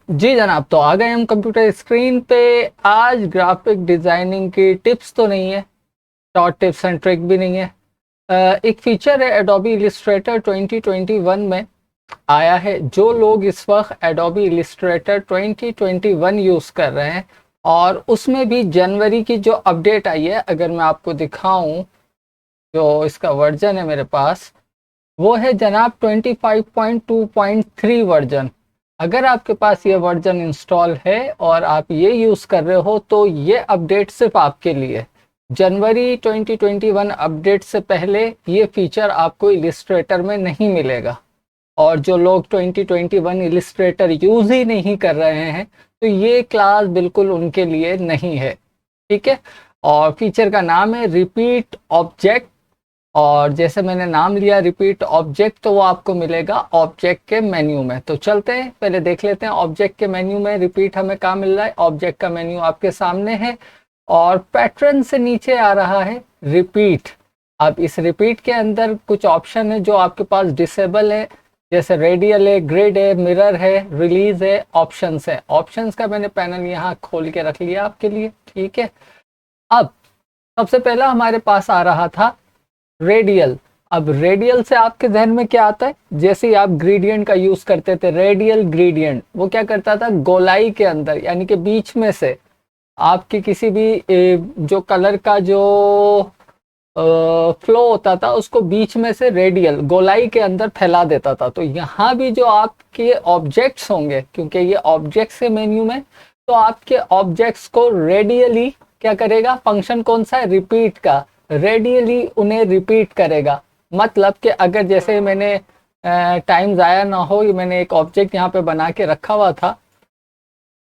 जी जनाब, तो आ गए हम कंप्यूटर स्क्रीन पे। आज ग्राफिक डिज़ाइनिंग की टिप्स तो नहीं है, शॉर्ट टिप्स एंड ट्रिक भी नहीं है। एक फीचर है एडोबी इलिस्ट्रेटर 2021 में आया है। जो लोग इस वक्त एडोबी इलिस्ट्रेटर 2021 यूज़ कर रहे हैं और उसमें भी जनवरी की जो अपडेट आई है, अगर मैं आपको दिखाऊं जो इसका वर्जन है मेरे पास, वो है जनाब 25.2.3 वर्जन। अगर आपके पास ये वर्जन इंस्टॉल है और आप ये यूज़ कर रहे हो तो ये अपडेट सिर्फ आपके लिए। जनवरी 2021 अपडेट से पहले ये फीचर आपको इलिस्ट्रेटर में नहीं मिलेगा। और जो लोग 2021 इलिस्ट्रेटर यूज़ ही नहीं कर रहे हैं तो ये क्लास बिल्कुल उनके लिए नहीं है। ठीक है। और फीचर का नाम है रिपीट ऑब्जेक्ट। और जैसे मैंने नाम लिया रिपीट ऑब्जेक्ट, तो वो आपको मिलेगा ऑब्जेक्ट के मेन्यू में। तो चलते हैं पहले देख लेते हैं ऑब्जेक्ट के मेन्यू में रिपीट हमें कहाँ मिल रहा है। ऑब्जेक्ट का मेन्यू आपके सामने है और पैटर्न से नीचे आ रहा है रिपीट। अब इस रिपीट के अंदर कुछ ऑप्शन है जो आपके पास डिसेबल है, जैसे रेडियल है, ग्रिड है, मिरर है, रिलीज है, ऑप्शंस है। ऑप्शंस का मैंने पैनल यहाँ खोल के रख लिया आपके लिए। ठीक है। अब सबसे पहला हमारे पास आ रहा था रेडियल। अब रेडियल से आपके जहन में क्या आता है? जैसे ही आप ग्रेडियंट का यूज करते थे, रेडियल ग्रेडियंट, वो क्या करता था, गोलाई के अंदर यानी कि बीच में से आपकी किसी भी जो कलर का जो फ्लो होता था उसको बीच में से रेडियल गोलाई के अंदर फैला देता था। तो यहाँ भी जो आपके ऑब्जेक्ट्स होंगे, क्योंकि ये ऑब्जेक्ट्स के मेन्यू में, तो आपके ऑब्जेक्ट्स को रेडियली क्या करेगा, फंक्शन कौन सा है, रिपीट का, रेडियली उन्हें रिपीट करेगा। मतलब कि अगर जैसे मैंने टाइम ज़ाया ना हो, ये मैंने एक ऑब्जेक्ट यहाँ पे बना के रखा हुआ था,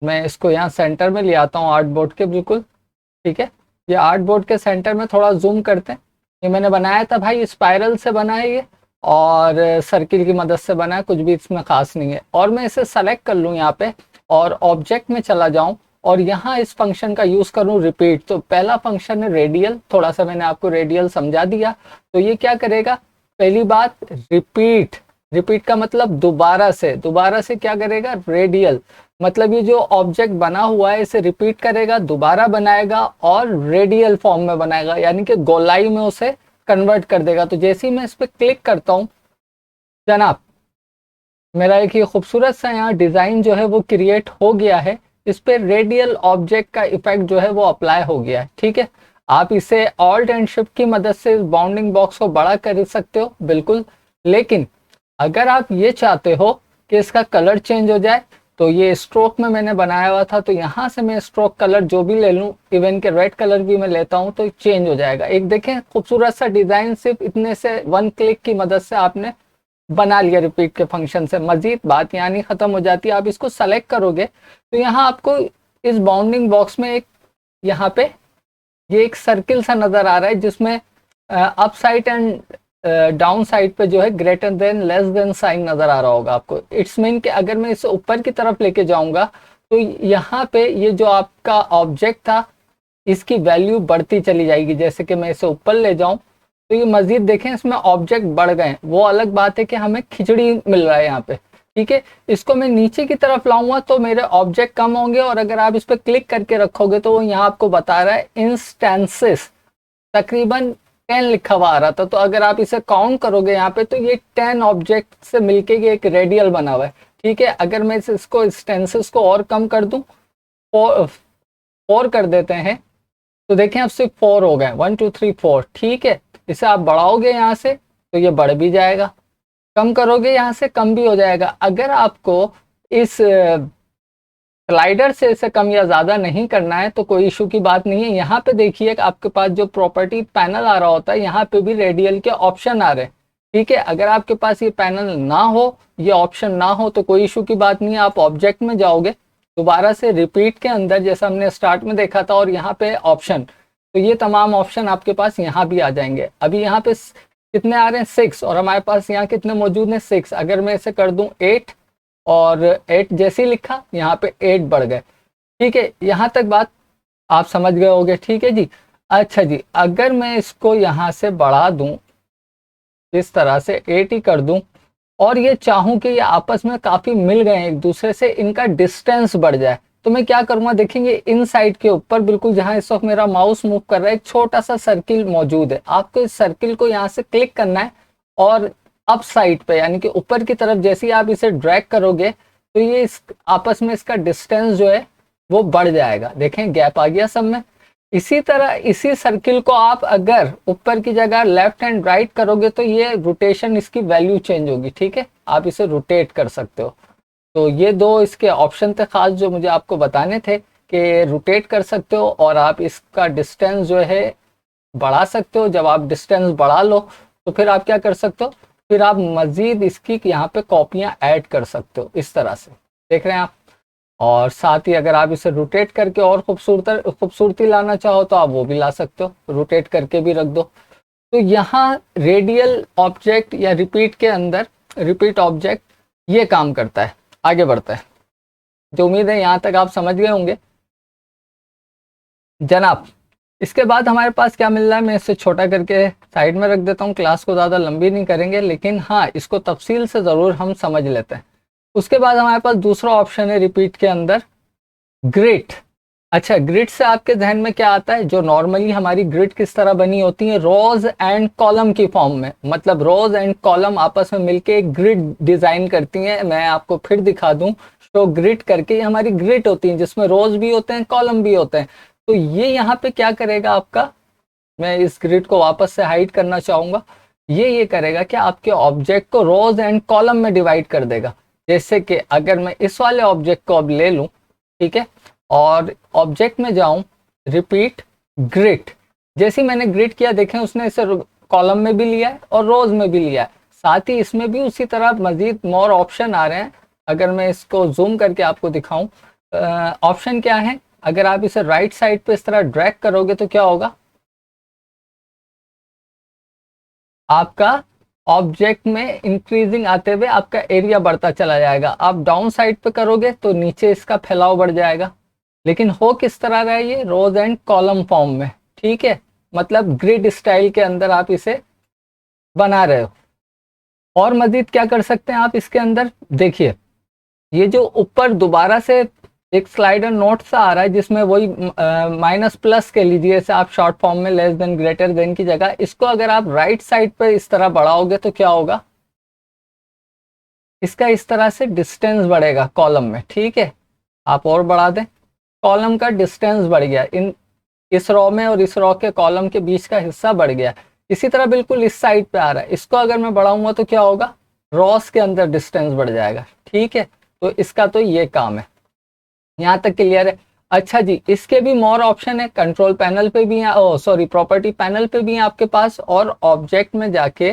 मैं इसको यहाँ सेंटर में ले आता हूँ आर्ट बोर्ड के बिल्कुल। ठीक है। ये आर्ट बोर्ड के सेंटर में थोड़ा जूम करते हैं। ये मैंने बनाया था भाई, स्पाइरल से बना है ये और सर्किल की मदद से बना है, कुछ भी इसमें खास नहीं है। और मैं इसे सेलेक्ट कर लूँ यहाँ पे और ऑब्जेक्ट में चला जाऊँ और यहाँ इस फंक्शन का यूज़ करूँ रिपीट। तो पहला फंक्शन है रेडियल, थोड़ा सा मैंने आपको रेडियल समझा दिया। तो ये क्या करेगा, पहली बात रिपीट। रिपीट का मतलब दोबारा से, दोबारा से क्या करेगा, रेडियल। मतलब ये जो ऑब्जेक्ट बना हुआ है इसे रिपीट करेगा, दोबारा बनाएगा और रेडियल फॉर्म में बनाएगा, यानी कि गोलाई में उसे कन्वर्ट कर देगा। तो जैसे ही मैं इस पर क्लिक करता हूँ जनाब, मेरा एक ये खूबसूरत सा यहाँ डिज़ाइन जो है वो क्रिएट हो गया है। इस पर रेडियल ऑब्जेक्ट का इफेक्ट जो है वो अप्लाई हो गया है। ठीक है। आप इसे ऑल्ट एंड शिफ्ट की मदद से इस बाउंडिंग बॉक्स को बड़ा कर सकते हो बिल्कुल। लेकिन अगर आप ये चाहते हो कि इसका कलर चेंज हो जाए, तो ये स्ट्रोक में मैंने बनाया हुआ था, तो यहाँ से मैं स्ट्रोक कलर जो भी ले लूँ, इवन के रेड कलर भी मैं लेता हूँ तो चेंज हो जाएगा। एक देखें खूबसूरत सा डिज़ाइन सिर्फ इतने से वन क्लिक की मदद से आपने बना लिया रिपीट के फंक्शन से। मजीद बात यहाँ नहीं ख़त्म हो जाती, आप इसको सेलेक्ट करोगे तो यहाँ आपको इस बाउंडिंग बॉक्स में एक, यहाँ पे ये एक सर्किल सा नज़र आ रहा है जिसमें up side and down side पे जो है greater than less than sign नज़र आ रहा होगा आपको। इट्स मीन कि अगर मैं इसे ऊपर की तरफ लेके जाऊंगा तो यहाँ पे ये जो आपका ऑब्जेक्ट था इसकी वैल्यू बढ़ती चली जाएगी। जैसे कि मैं इसे ऊपर ले जाऊं तो ये मजीद देखें इसमें ऑब्जेक्ट बढ़ गए। वो अलग बात है कि हमें खिचड़ी मिल रहा है यहाँ पे। ठीक है। इसको मैं नीचे की तरफ लाऊंगा तो मेरे ऑब्जेक्ट कम होंगे और अगर आप इस पर क्लिक करके रखोगे तो वो यहाँ आपको बता रहा है इंस्टेंसेस, तकरीबन 10 लिखा हुआ आ रहा था। तो अगर आप इसे काउंट करोगे यहाँ पे तो ये 10 ऑब्जेक्ट से मिलके ये एक रेडियल बना हुआ है। ठीक है। अगर मैं इसको इंस्टेंसेस को और कम कर दूं, 4 कर देते हैं, तो देखें अब सिर्फ 4 हो गए, 1 2 3 4। ठीक है। इसे आप बढ़ाओगे यहाँ से तो ये बढ़ भी जाएगा, कम करोगे यहाँ से कम भी हो जाएगा। अगर आपको इस स्लाइडर से इसे कम या ज़्यादा नहीं करना है तो कोई इशू की बात नहीं है। यहाँ पे देखिए आपके पास जो प्रॉपर्टी पैनल आ रहा होता है यहाँ पे भी रेडियल के ऑप्शन आ रहे हैं। ठीक है। अगर आपके पास ये पैनल ना हो, ये ऑप्शन ना हो, तो कोई इशू की बात नहीं है। आप ऑब्जेक्ट में जाओगे, दोबारा से रिपीट के अंदर जैसा हमने स्टार्ट में देखा था, और यहाँ पे ऑप्शन, तो ये तमाम ऑप्शन आपके पास यहाँ भी आ जाएंगे। अभी यहाँ पे कितने आ रहे हैं, 6, और हमारे पास यहाँ कितने मौजूद हैं, 6। अगर मैं इसे कर दूं 8, और 8 जैसे ही लिखा यहाँ पे 8 बढ़ गए। ठीक है। यहाँ तक बात आप समझ गए होगे। ठीक है जी। अच्छा जी, अगर मैं इसको यहाँ से बढ़ा दूं, इस तरह से 8 ही कर दूं और ये चाहूं कि ये आपस में काफी मिल गए हैं एक दूसरे से, इनका डिस्टेंस बढ़ जाए, तो मैं क्या करूंगा, देखेंगे इन साइड के ऊपर बिल्कुल जहां इस वक्त मेरा माउस मूव कर रहा है एक छोटा सा सर्किल मौजूद है। आपको इस सर्किल को यहाँ से क्लिक करना है और अप साइड पे यानी कि ऊपर की तरफ जैसे ही आप इसे ड्रैग करोगे तो ये इस आपस में इसका डिस्टेंस जो है वो बढ़ जाएगा। देखें गैप आ गया सब में। इसी तरह इसी सर्किल को आप अगर ऊपर की जगह लेफ्ट एंड राइट करोगे तो ये रोटेशन इसकी वैल्यू चेंज होगी। ठीक है, आप इसे रोटेट कर सकते हो। तो ये दो इसके ऑप्शन थे खास जो मुझे आपको बताने थे कि रोटेट कर सकते हो और आप इसका डिस्टेंस जो है बढ़ा सकते हो। जब आप डिस्टेंस बढ़ा लो तो फिर आप क्या कर सकते हो, फिर आप मजीद इसकी यहाँ पे कॉपियां ऐड कर सकते हो इस तरह से, देख रहे हैं आप। और साथ ही अगर आप इसे रोटेट करके और खूबसूरती लाना चाहो तो आप वो भी ला सकते हो, रोटेट करके भी रख दो। तो यहाँ रेडियल ऑब्जेक्ट या रिपीट के अंदर रिपीट ऑब्जेक्ट ये काम करता है। आगे बढ़ता है, जो उम्मीद है यहाँ तक आप समझ गए होंगे जनाब। इसके बाद हमारे पास क्या मिल रहा है, मैं इसे छोटा करके साइड में रख देता हूँ, क्लास को ज़्यादा लंबी नहीं करेंगे, लेकिन हाँ इसको तफसील से ज़रूर हम समझ लेते हैं। उसके बाद हमारे पास दूसरा ऑप्शन है रिपीट के अंदर ग्रिड। अच्छा, ग्रिड से आपके जहन में क्या आता है, जो नॉर्मली हमारी ग्रिड किस तरह बनी होती है, रोज एंड कॉलम की फॉर्म में, मतलब रोज एंड कॉलम आपस में मिलके एक ग्रिड डिजाइन करती हैं। मैं आपको फिर दिखा दूं, तो ग्रिड करके हमारी ग्रिड होती है जिसमें रोज भी होते हैं कॉलम भी होते हैं। तो ये यहाँ पे क्या करेगा आपका, मैं इस ग्रिड को वापस से हाइड करना चाहूंगा, ये करेगा कि आपके ऑब्जेक्ट को रोज एंड कॉलम में डिवाइड कर देगा। जैसे कि अगर मैं इस वाले ऑब्जेक्ट को अब ले लूं, ठीक है, और ऑब्जेक्ट में जाऊं, रिपीट ग्रिड, जैसे ही मैंने ग्रिड किया देखें उसने इसे कॉलम में भी लिया है और रोज में भी लिया है। साथ ही इसमें भी उसी तरह मजीद मोर ऑप्शन आ रहे हैं। अगर मैं इसको जूम करके आपको दिखाऊं, ऑप्शन क्या है, अगर आप इसे राइट साइड पे इस तरह ड्रैग करोगे तो क्या होगा, आपका ऑब्जेक्ट में इंक्रीजिंग आते हुए आपका एरिया बढ़ता चला जाएगा। आप डाउन साइड पे करोगे तो नीचे इसका फैलाव बढ़ जाएगा। लेकिन हो किस तरह रहा है, ये रोज एंड कॉलम फॉर्म में। ठीक है, मतलब ग्रिड स्टाइल के अंदर आप इसे बना रहे हो। और मजीद क्या कर सकते हैं आप इसके अंदर, देखिए ये जो ऊपर दोबारा से एक स्लाइडर नोट सा आ रहा है जिसमें वही माइनस प्लस के लीजिए, से आप शॉर्ट फॉर्म में लेस देन ग्रेटर देन की जगह इसको अगर आप राइट साइड पे इस तरह बढ़ाओगे तो क्या होगा, इसका इस तरह से डिस्टेंस बढ़ेगा कॉलम में। ठीक है, आप और बढ़ा दें, कॉलम का डिस्टेंस बढ़ गया, इस रो में और इस रो के कॉलम के बीच का हिस्सा बढ़ गया। इसी तरह बिल्कुल इस साइड पे आ रहा है, इसको अगर मैं बढ़ाऊंगा तो क्या होगा, रॉस के अंदर डिस्टेंस बढ़ जाएगा। ठीक है, तो इसका तो ये काम है। यहाँ तक क्लियर है। अच्छा जी, इसके भी मोर ऑप्शन है, कंट्रोल पैनल पे भी है, सॉरी प्रॉपर्टी पैनल पे भी है आपके पास, और ऑब्जेक्ट में जाके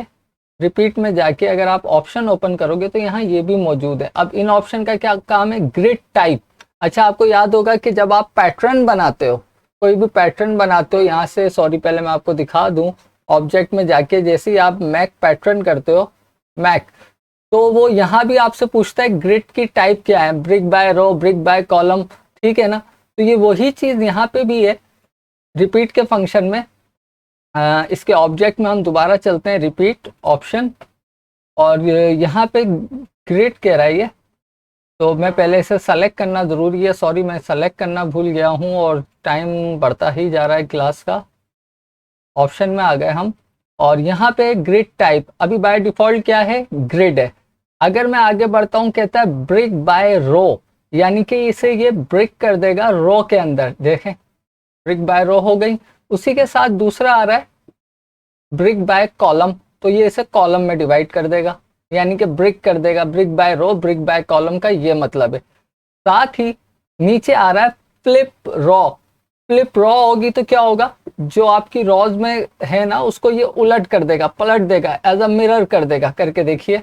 रिपीट में जाके अगर आप ऑप्शन ओपन करोगे तो यहाँ ये भी मौजूद है। अब इन ऑप्शन का क्या काम है, ग्रिड टाइप। अच्छा, आपको याद होगा कि जब आप पैटर्न बनाते हो, कोई भी पैटर्न बनाते हो, यहाँ से सॉरी पहले मैं आपको दिखा दूं, ऑब्जेक्ट में जाके जैसे ही आप मैक पैटर्न करते हो, मैक, तो वो यहाँ भी आपसे पूछता है ग्रिड की टाइप क्या है, brick by row, brick by column. ठीक है ना, तो ये वही चीज यहाँ पे भी है रिपीट के फंक्शन में। इसके ऑब्जेक्ट में हम दोबारा चलते हैं, रिपीट ऑप्शन, और यहाँ पे ग्रिड कह रहा है ये, तो मैं पहले इसे सेलेक्ट करना ज़रूरी है। सॉरी मैं सेलेक्ट करना भूल गया हूँ और टाइम बढ़ता ही जा रहा है क्लास का। ऑप्शन में आ गए हम, और यहाँ पे ग्रिड टाइप अभी बाय डिफ़ॉल्ट क्या है, ग्रिड है। अगर मैं आगे बढ़ता हूँ, कहता है ब्रिक बाय रो, यानी कि इसे ये ब्रिक कर देगा रो के अंदर। देखें ब्रिक बाय रो हो गई। उसी के साथ दूसरा आ रहा है ब्रिक बाय कॉलम, तो ये इसे कॉलम में डिवाइड कर देगा, यानी कि ब्रिक कर देगा, brick by row, brick by column का ये मतलब है। साथ ही नीचे आ रहा है फ्लिप रॉ। फ्लिप रॉ होगी तो क्या होगा, जो आपकी रॉज में है ना उसको ये उलट कर देगा, पलट देगा, एज अ मिरर कर देगा। करके देखिए।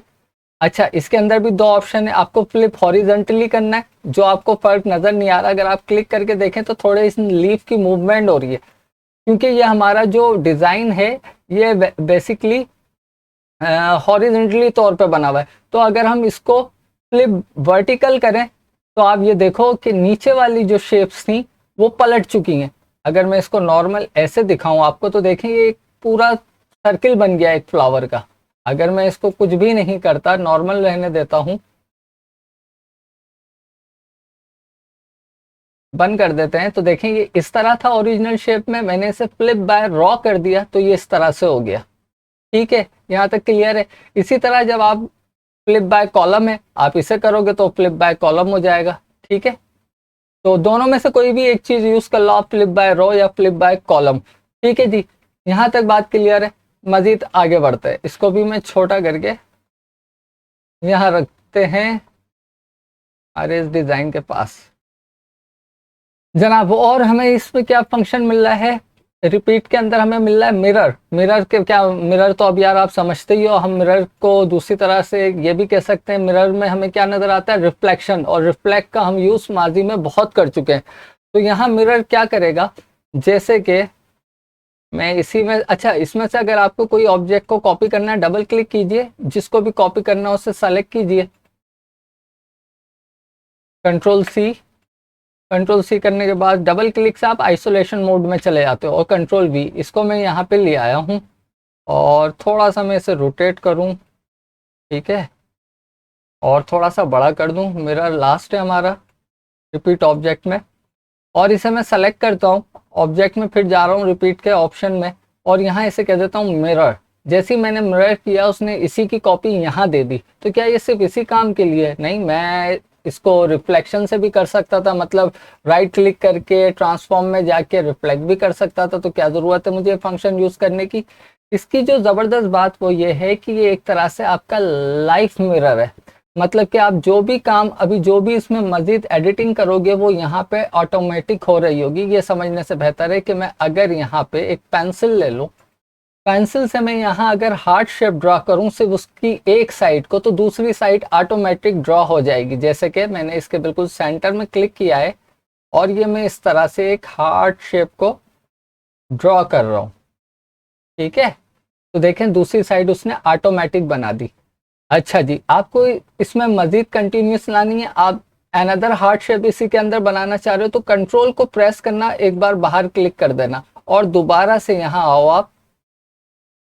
अच्छा, इसके अंदर भी दो ऑप्शन है, आपको फ्लिप हॉरिजेंटली करना है, जो आपको फर्क नजर नहीं आ रहा, अगर आप क्लिक करके देखें तो थोड़े इस लीफ की मूवमेंट हो रही है, क्योंकि ये हमारा जो डिजाइन है ये बेसिकली हॉरिजेंटली तौर पे बना हुआ है। तो अगर हम इसको फ्लिप वर्टिकल करें तो आप ये देखो कि नीचे वाली जो शेप्स थी वो पलट चुकी हैं। अगर मैं इसको नॉर्मल ऐसे दिखाऊं आपको तो देखें ये एक पूरा सर्किल बन गया एक फ्लावर का। अगर मैं इसको कुछ भी नहीं करता, नॉर्मल रहने देता हूं, बंद कर देते हैं, तो देखें ये इस तरह था ओरिजिनल शेप में, मैंने इसे फ्लिप बाय रॉ कर दिया तो ये इस तरह से हो गया। ठीक है, यहाँ तक क्लियर है। इसी तरह जब आप फ्लिप बाय कॉलम है, आप इसे करोगे तो फ्लिप बाय कॉलम हो जाएगा। ठीक है, तो दोनों में से कोई भी एक चीज यूज कर लो आप, फ्लिप बाय रो या फ्लिप बाय कॉलम। ठीक है जी, यहाँ तक बात क्लियर है। मजीद आगे बढ़ते हैं, इसको भी मैं छोटा करके यहाँ रखते हैं हमारे इस डिजाइन के पास जनाब। और हमें इसमें क्या फंक्शन मिल रहा है, रिपीट के अंदर हमें मिल रहा है मिरर। मिरर के क्या, मिरर तो अब यार आप समझते ही हो, हम मिरर को दूसरी तरह से ये भी कह सकते हैं, मिरर में हमें क्या नजर आता है, रिफ्लेक्शन। और रिफ्लेक्ट का हम यूज माजी में बहुत कर चुके हैं। तो यहाँ मिरर क्या करेगा, जैसे कि मैं इसी में, अच्छा इसमें से अगर आपको कोई ऑब्जेक्ट को कॉपी करना है, डबल क्लिक कीजिए, जिसको भी कॉपी करना है उसे सेलेक्ट कीजिए, कंट्रोल सी। कंट्रोल सी करने के बाद डबल क्लिक से आप आइसोलेशन मोड में चले जाते हो, और कंट्रोल वी, इसको मैं यहाँ पे ले आया हूँ और थोड़ा सा मैं इसे रोटेट करूँ। ठीक है, और थोड़ा सा बड़ा कर दूँ, मेरा लास्ट है हमारा रिपीट ऑब्जेक्ट में, और इसे मैं सेलेक्ट करता हूँ ऑब्जेक्ट में, फिर जा रहा हूँ रिपीट के ऑप्शन में, और यहाँ इसे कह देता हूँ मिरर। जैसे ही मैंने मिरर किया, उसने इसी की कॉपी यहाँ दे दी। तो क्या ये सिर्फ इसी काम के लिए? नहीं, मैं इसको रिफ्लेक्शन से भी कर सकता था, मतलब राइट क्लिक करके ट्रांसफॉर्म में जाके रिफ्लेक्ट भी कर सकता था। तो क्या ज़रूरत है मुझे फंक्शन यूज़ करने की? इसकी जो ज़बरदस्त बात वो ये है कि ये एक तरह से आपका लाइफ मिरर है। मतलब कि आप जो भी काम, अभी जो भी इसमें मजीद एडिटिंग करोगे वो यहाँ पे ऑटोमेटिक हो रही होगी। ये समझने से बेहतर है कि मैं अगर यहाँ पे एक पेंसिल ले लूँ, पेंसिल से मैं यहाँ अगर हार्ट शेप ड्रॉ करूँ सिर्फ उसकी एक साइड को, तो दूसरी साइड ऑटोमेटिक ड्रॉ हो जाएगी। जैसे कि मैंने इसके बिल्कुल सेंटर में क्लिक किया है और ये मैं इस तरह से एक हार्ट शेप को ड्रॉ कर रहा हूँ। ठीक है, तो देखें दूसरी साइड उसने ऑटोमेटिक बना दी। अच्छा जी, आपको इसमें मजीद कंटिन्यूस लानी है, आप अनदर हार्ट शेप इसी के अंदर बनाना चाह रहे हो, तो कंट्रोल को प्रेस करना, एक बार बाहर क्लिक कर देना और दोबारा से यहाँ आओ आप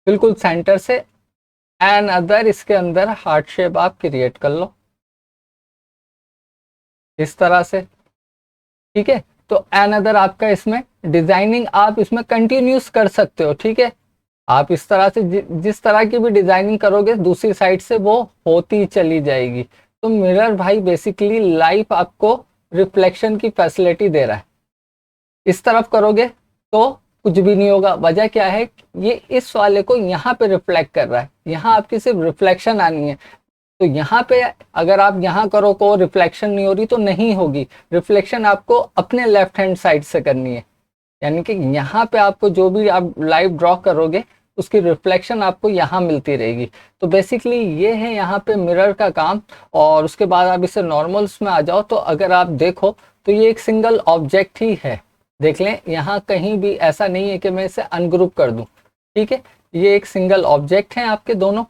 बिल्कुल सेंटर से, अनदर इसके अंदर हार्ट शेप आप क्रिएट कर लो इस तरह से। ठीक है, तो अनदर आपका इसमें डिजाइनिंग आप इसमें कंटिन्यूस कर सकते हो। ठीक है, आप इस तरह से जिस तरह की भी डिजाइनिंग करोगे दूसरी साइड से वो होती चली जाएगी। तो मिरर भाई बेसिकली लाइफ आपको रिफ्लेक्शन की फैसिलिटी दे रहा है। इस तरफ करोगे तो कुछ भी नहीं होगा। वजह क्या है, ये इस वाले को यहाँ पे रिफ्लेक्ट कर रहा है, यहाँ आपकी सिर्फ रिफ्लेक्शन आनी है। तो यहाँ पे अगर आप यहाँ करो को रिफ्लेक्शन नहीं हो रही तो नहीं होगी, रिफ्लेक्शन आपको अपने लेफ्ट हैंड साइड से करनी है। यानी कि यहाँ पे आपको जो भी आप लाइव ड्रॉ करोगे उसकी रिफ्लेक्शन आपको यहाँ मिलती रहेगी। तो बेसिकली ये है यहाँ पे मिरर का काम। और उसके बाद आप इसे नॉर्मल्स में आ जाओ, तो अगर आप देखो तो ये एक सिंगल ऑब्जेक्ट ही है। देख लें, यहाँ कहीं भी ऐसा नहीं है कि मैं इसे अनग्रुप कर दूं। ठीक है, ये एक सिंगल ऑब्जेक्ट है आपके दोनों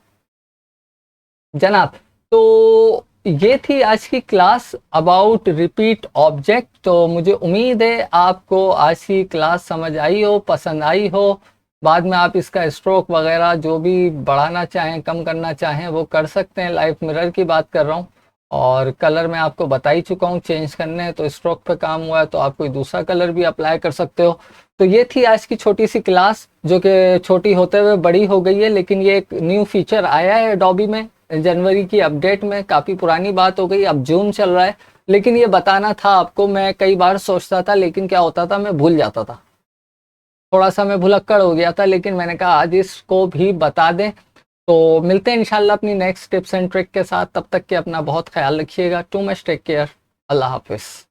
जनाब। तो ये थी आज की क्लास अबाउट रिपीट ऑब्जेक्ट। तो मुझे उम्मीद है आपको आज की क्लास समझ आई हो, पसंद आई हो। बाद में आप इसका स्ट्रोक वगैरह जो भी बढ़ाना चाहें, कम करना चाहें वो कर सकते हैं। लाइफ मिरर की बात कर रहा हूँ, और कलर मैं आपको बता ही चुका हूँ चेंज करने हैं। तो स्ट्रोक पे काम हुआ है तो आप कोई दूसरा कलर भी अप्लाई कर सकते हो। तो ये थी आज की छोटी सी क्लास, जो कि छोटी होते हुए बड़ी हो गई है, लेकिन ये एक न्यू फीचर आया है एडोबी में जनवरी की अपडेट में। काफ़ी पुरानी बात हो गई, अब जून चल रहा है, लेकिन ये बताना था आपको। मैं कई बार सोचता था, लेकिन क्या होता था मैं भूल जाता था, थोड़ा सा मैं भुलक्कड़ हो गया था, लेकिन मैंने कहा आज इसको भी बता दें। तो मिलते हैं इंशाल्लाह अपनी नेक्स्ट टिप्स एंड ट्रिक के साथ। तब तक के अपना बहुत ख्याल रखिएगा। Too much take care. अल्लाह हाफिज़।